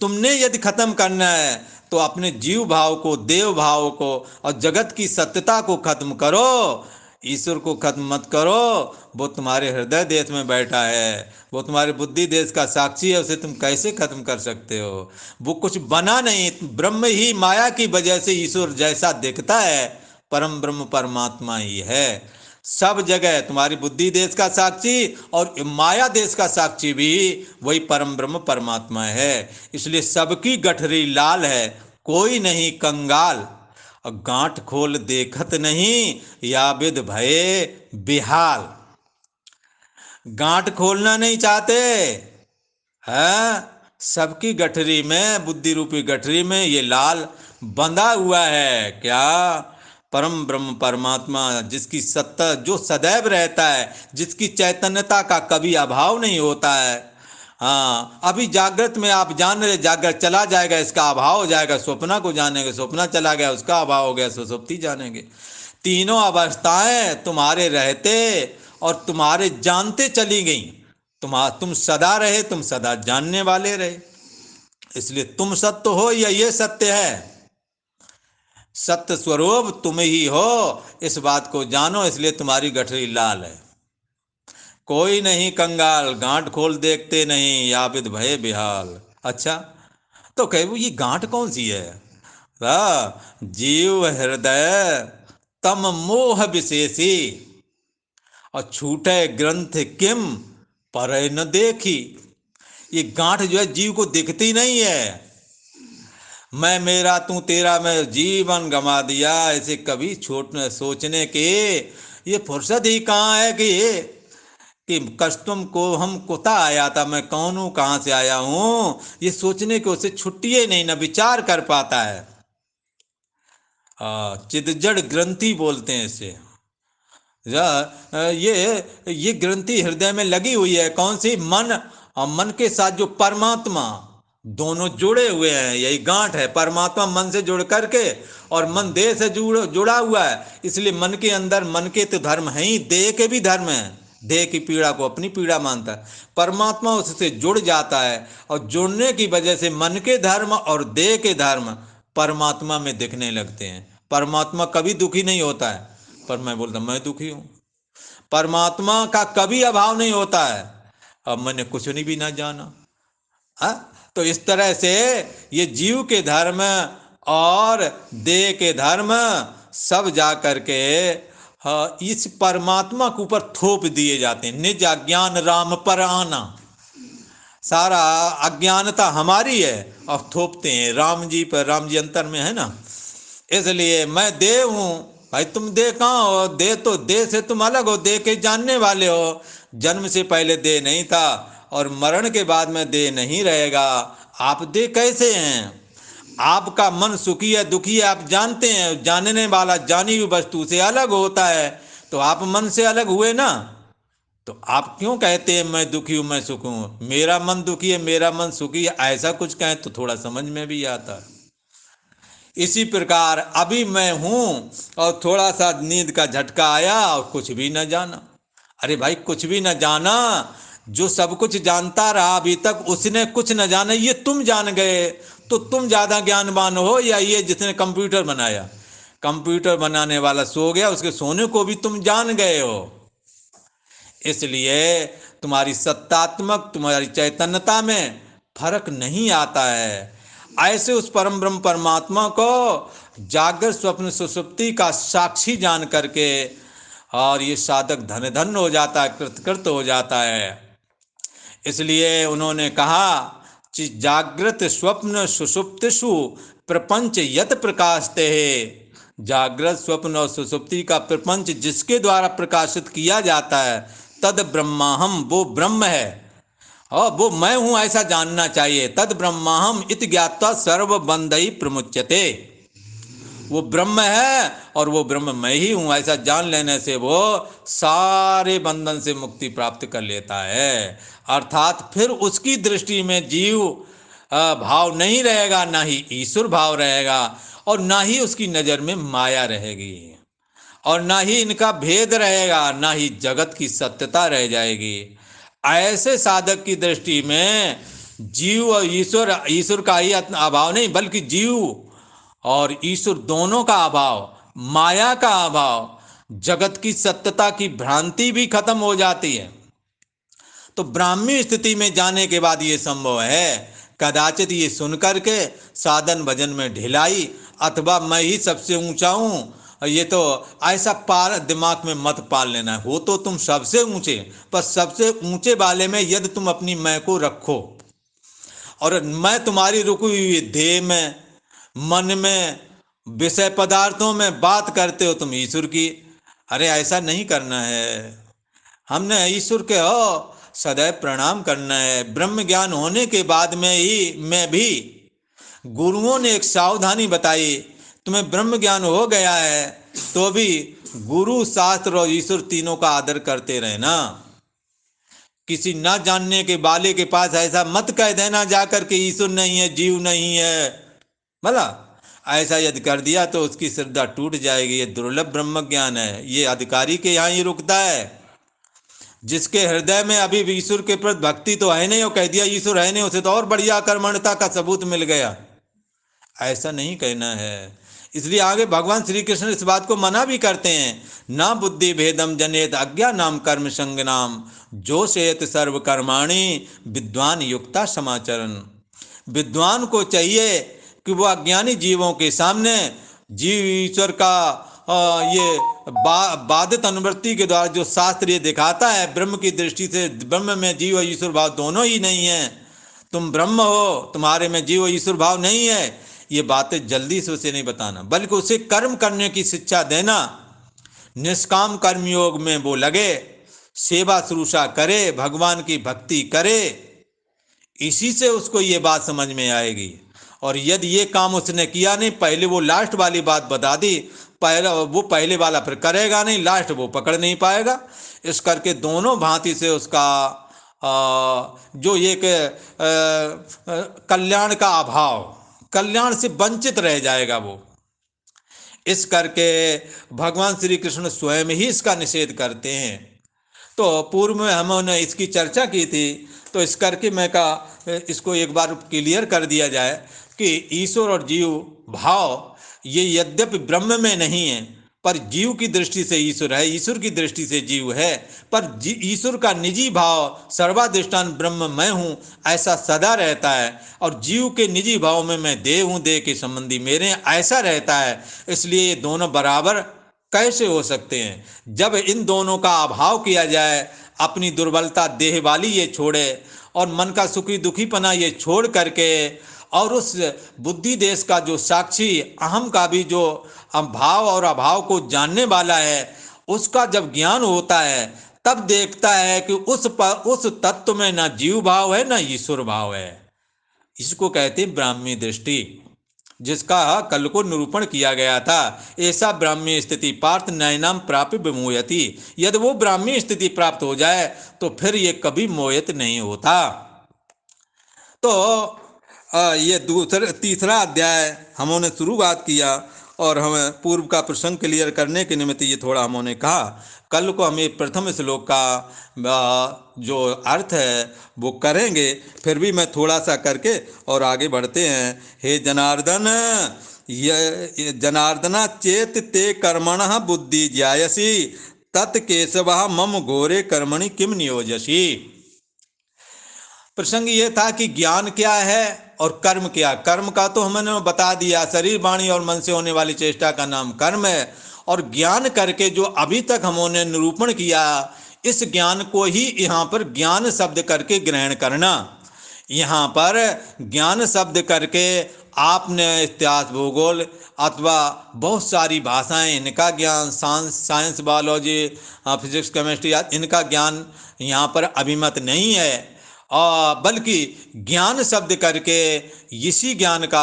तुमने यदि खत्म करना है तो अपने जीव भाव को, देव भाव को और जगत की सत्यता को खत्म करो। ईश्वर को खत्म मत करो। वो तुम्हारे हृदय देश में बैठा है, वो तुम्हारे बुद्धि देश का साक्षी है, उसे तुम कैसे खत्म कर सकते हो? वो कुछ बना नहीं, ब्रह्म ही माया की वजह से ईश्वर जैसा दिखता है, परम ब्रह्म परमात्मा ही है। सब जगह तुम्हारी बुद्धि देश का साक्षी और माया देश का साक्षी भी वही परम ब्रह्म परमात्मा है। इसलिए सबकी गठरी लाल है, कोई नहीं कंगाल। और गांठ खोल देखत नहीं, या विद भये बेहाल। गांठ खोलना नहीं चाहते है, सबकी गठरी में, बुद्धि रूपी गठरी में ये लाल बंधा हुआ है। क्या? परम ब्रह्म परमात्मा, जिसकी सत्ता, जो सदैव रहता है, जिसकी चैतन्यता का कभी अभाव नहीं होता है। हाँ, अभी जागृत में आप जान रहे, जागृत चला जाएगा, इसका अभाव हो जाएगा। स्वप्ना को जानेंगे, स्वप्ना चला गया, उसका अभाव हो गया, सुसुप्ति जानेंगे। तीनों अवस्थाएं तुम्हारे रहते और तुम्हारे जानते चली गई। तुम सदा रहे, तुम सदा जानने वाले रहे। इसलिए तुम सत्य हो या ये सत्य है? सत्य स्वरूप तुम ही हो, इस बात को जानो। इसलिए तुम्हारी गठरी लाल है। कोई नहीं कंगाल, गांठ खोल देखते नहीं, याबिद भये बेहाल। अच्छा, तो कहे वो ये गांठ कौन सी है? जीव हृदय तम मोह विशेषी, और छूटे ग्रंथ किम पर न देखी। ये गांठ जो है जीव को दिखती नहीं है। मैं मेरा तू तेरा में जीवन गंवा दिया, ऐसे कभी सोचने के ये फुर्सत ही कहाँ है कि कष्टम को हम कुता आया था, मैं कौन हूँ, कहाँ से आया हूँ, ये सोचने के उसे छुट्टी ही नहीं, ना विचार कर पाता है। चिदजड़ ग्रंथि बोलते हैं इसे। ये ग्रंथि हृदय में लगी हुई है। कौन सी? मन, और मन के साथ जो परमात्मा, दोनों जुड़े हुए हैं, यही गांठ है। परमात्मा मन से जुड़ करके और मन देह से जुड़ा हुआ है। इसलिए मन के अंदर, मन के तो धर्म है ही, देह के भी धर्म है। देह की पीड़ा को अपनी पीड़ा मानता है। परमात्मा उससे जुड़ जाता है, और जुड़ने की वजह से मन के धर्म और देह के धर्म परमात्मा में दिखने लगते हैं। परमात्मा कभी दुखी नहीं होता है, पर मैं बोलता मैं दुखी हूं। परमात्मा का कभी अभाव नहीं होता है, अब मैंने कुछ नहीं भी ना जाना। तो इस तरह से ये जीव के धर्म और देह के धर्म सब जा करके इस परमात्मा के ऊपर थोप दिए जाते हैं। निज अज्ञान राम पर आना, सारा अज्ञानता हमारी है और थोपते हैं राम जी पर। राम जी अंतर में है ना, इसलिए मैं देव हूँ। भाई तुम देह कहाँ हो? देह तो, देह से तुम अलग हो, देह के जानने वाले हो। जन्म से पहले देह नहीं था और मरण के बाद में देह नहीं रहेगा। आप देह कैसे हैं? आपका मन सुखी है दुखी है आप जानते हैं। जानने वाला जानी हुई वस्तु से अलग होता है, तो आप मन से अलग हुए ना। तो आप क्यों कहते हैं मैं दुखी हूं, मैं सुखी हूं? मेरा मन दुखी है, मेरा मन सुखी है, ऐसा कुछ कहें तो थोड़ा समझ में भी आता है। इसी प्रकार अभी मैं हूं और थोड़ा सा नींद का झटका आया और कुछ भी न जाना। अरे भाई कुछ भी न जाना, जो सब कुछ जानता रहा अभी तक उसने कुछ न जाना, ये तुम जान गए। तो तुम ज्यादा ज्ञानवान हो या ये जिसने कंप्यूटर बनाया? कंप्यूटर बनाने वाला सो गया, उसके सोने को भी तुम जान गए हो। इसलिए तुम्हारी सत्तात्मक, तुम्हारी चैतन्यता में फर्क नहीं आता है। ऐसे उस परम ब्रह्म परमात्मा को जागृत स्वप्न सुसुप्ति का साक्षी जान करके और ये साधक धन धन हो जाता है, कृतकृत हो जाता है। इसलिए उन्होंने कहा कि जागृत स्वप्न सुसुप्तिषु प्रपंच यत प्रकाशते है। जागृत स्वप्न और सुसुप्ति का प्रपंच जिसके द्वारा प्रकाशित किया जाता है, तद ब्रह्माहम, वो ब्रह्म है और वो मैं हूं ऐसा जानना चाहिए। तद ब्रह्माहम इति ज्ञात्वा सर्वबंधई प्रमुच्यते। वो ब्रह्म है और वो ब्रह्म मैं ही हूं ऐसा जान लेने से वो सारे बंधन से मुक्ति प्राप्त कर लेता है। अर्थात फिर उसकी दृष्टि में जीव भाव नहीं रहेगा, ना ही ईश्वर भाव रहेगा, और ना ही उसकी नज़र में माया रहेगी, और ना ही इनका भेद रहेगा, ना ही जगत की सत्यता रह जाएगी। ऐसे साधक की दृष्टि में जीव और ईश्वर, ईश्वर का ही अभाव नहीं बल्कि जीव और ईश्वर दोनों का अभाव, माया का अभाव, जगत की सत्यता की भ्रांति भी खत्म हो जाती है। तो ब्राह्मी स्थिति में जाने के बाद ये संभव है। कदाचित ये सुन करके साधन भजन में ढिलाई, अथवा मैं ही सबसे ऊंचा हूँ, ये तो ऐसा पार दिमाग में मत पाल लेना। हो तो तुम सबसे ऊंचे, पर सबसे ऊंचे वाले में यदि तुम अपनी मैं को रखो, और मैं तुम्हारी रुकी हुई देह में, मन में, विषय पदार्थों में बात करते हो तुम ईश्वर की। अरे ऐसा नहीं करना है। हमने ईश्वर के हो सदैव प्रणाम करना है। ब्रह्म ज्ञान होने के बाद में भी गुरुओं ने एक सावधानी बताई, तुम्हें ब्रह्म ज्ञान हो गया है तो भी गुरु, शास्त्र और ईश्वर तीनों का आदर करते रहना। किसी न जानने के बाले के पास ऐसा मत कह देना जाकर के ईश्वर नहीं है, जीव नहीं है। भला ऐसा यदि कर दिया तो उसकी श्रद्धा टूट जाएगी। ये दुर्लभ ब्रह्म ज्ञान है, ये अधिकारी के यहाँ ही रुकता है। जिसके हृदय में अभी ईश्वर के प्रति भक्ति तो है नहीं, और कह दिया ईश्वर है नहीं, उसे तो और बढ़िया कर्मण्यता का सबूत मिल गया। ऐसा नहीं कहना है। इसलिए आगे भगवान श्री कृष्ण इस बात को मना भी करते हैं, ना बुद्धि भेदम जनेत अज्ञानाम कर्म संगनाम जो सेत सर्व कर्माणि विद्वान युक्ता समाचरण। विद्वान को चाहिए कि वह अज्ञानी जीवों के सामने जीव ईश्वर का ये बाधित अनुवृत्ति के द्वारा जो शास्त्र ये दिखाता है, ब्रह्म की दृष्टि से ब्रह्म में जीव और ईश्वर भाव दोनों ही नहीं है, तुम ब्रह्म हो, तुम्हारे में जीव और ईश्वर भाव नहीं है, ये बातें जल्दी से उसे नहीं बताना, बल्कि उसे कर्म करने की शिक्षा देना। निष्काम कर्मयोग में वो लगे, सेवा शुश्रूषा करे, भगवान की भक्ति करे, इसी से उसको ये बात समझ में आएगी। और यदि ये काम उसने किया नहीं, पहले वो लास्ट वाली बात बता दी, पहले वाला फिर करेगा नहीं, लास्ट वो पकड़ नहीं पाएगा। इस करके दोनों भांति से उसका जो एक कल्याण का अभाव, कल्याण से वंचित रह जाएगा वो। इस करके भगवान श्री कृष्ण स्वयं ही इसका निषेध करते हैं। तो पूर्व में हमने इसकी चर्चा की थी, तो इस करके मैं कहा इसको एक बार क्लियर कर दिया जाए कि ईश्वर और जीव भाव ये यद्यपि ब्रह्म में नहीं है, पर जीव की दृष्टि से ईश्वर है, ईश्वर की दृष्टि से जीव है। पर ईश्वर का निजी भाव सर्वाधिष्ठान ब्रह्म मैं हूँ ऐसा सदा रहता है, और जीव के निजी भाव में मैं देह हूँ, देह के संबंधी मेरे ऐसा रहता है। इसलिए ये दोनों बराबर कैसे हो सकते हैं? जब इन दोनों का अभाव किया जाए, अपनी दुर्बलता देह वाली ये छोड़े, और मन का सुखी दुखीपना ये छोड़ करके, और उस बुद्धि देश का जो साक्षी अहम का भी जो भाव और अभाव को जानने वाला है, उसका जब ज्ञान होता है, तब देखता है कि उस तत्व में ना जीव भाव है ना ईश्वर भाव है। इसको कहते हैं ब्राह्मी दृष्टि, जिसका कल को निरूपण किया गया था। ऐसा ब्राह्मी स्थिति पार्थ नयनाम प्राप्य विमोयति। यदि वो ब्राह्मी स्थिति प्राप्त हो जाए तो फिर ये कभी मोहित नहीं होता। तो ये तीसरा अध्याय हमने शुरुआत किया, और हमें पूर्व का प्रसंग क्लियर करने के निमित्त ये थोड़ा हमने कहा। कल को हमें प्रथम श्लोक का जो अर्थ है वो करेंगे, फिर भी मैं थोड़ा सा करके और आगे बढ़ते हैं। हे जनार्दन, ये जनार्दना चेत ते कर्मणः बुद्धि ज्यायसी तत् केशवः मम घोरे कर्मणि किम नियोजसी। प्रसंग ये था कि ज्ञान क्या है और कर्म क्या। कर्म का तो हमने बता दिया, शरीर वाणी और मन से होने वाली चेष्टा का नाम कर्म है। और ज्ञान करके जो अभी तक हमने निरूपण किया, इस ज्ञान को ही यहाँ पर ज्ञान शब्द करके ग्रहण करना। यहाँ पर ज्ञान शब्द करके आपने इतिहास, भूगोल अथवा बहुत सारी भाषाएं, इनका ज्ञान, साइंस, बायोलॉजी, फिजिक्स, केमिस्ट्री, इनका ज्ञान यहाँ पर अभिमत नहीं है, बल्कि ज्ञान शब्द करके इसी ज्ञान का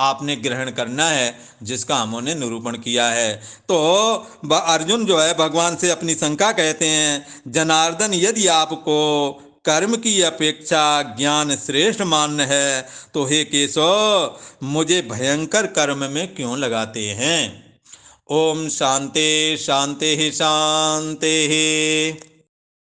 आपने ग्रहण करना है, जिसका हमने निरूपण किया है। तो अर्जुन जो है भगवान से अपनी शंका कहते हैं, जनार्दन यदि आपको कर्म की अपेक्षा ज्ञान श्रेष्ठ मान्य है, तो हे केशव मुझे भयंकर कर्म में क्यों लगाते हैं। ओम शांति शांति शांति।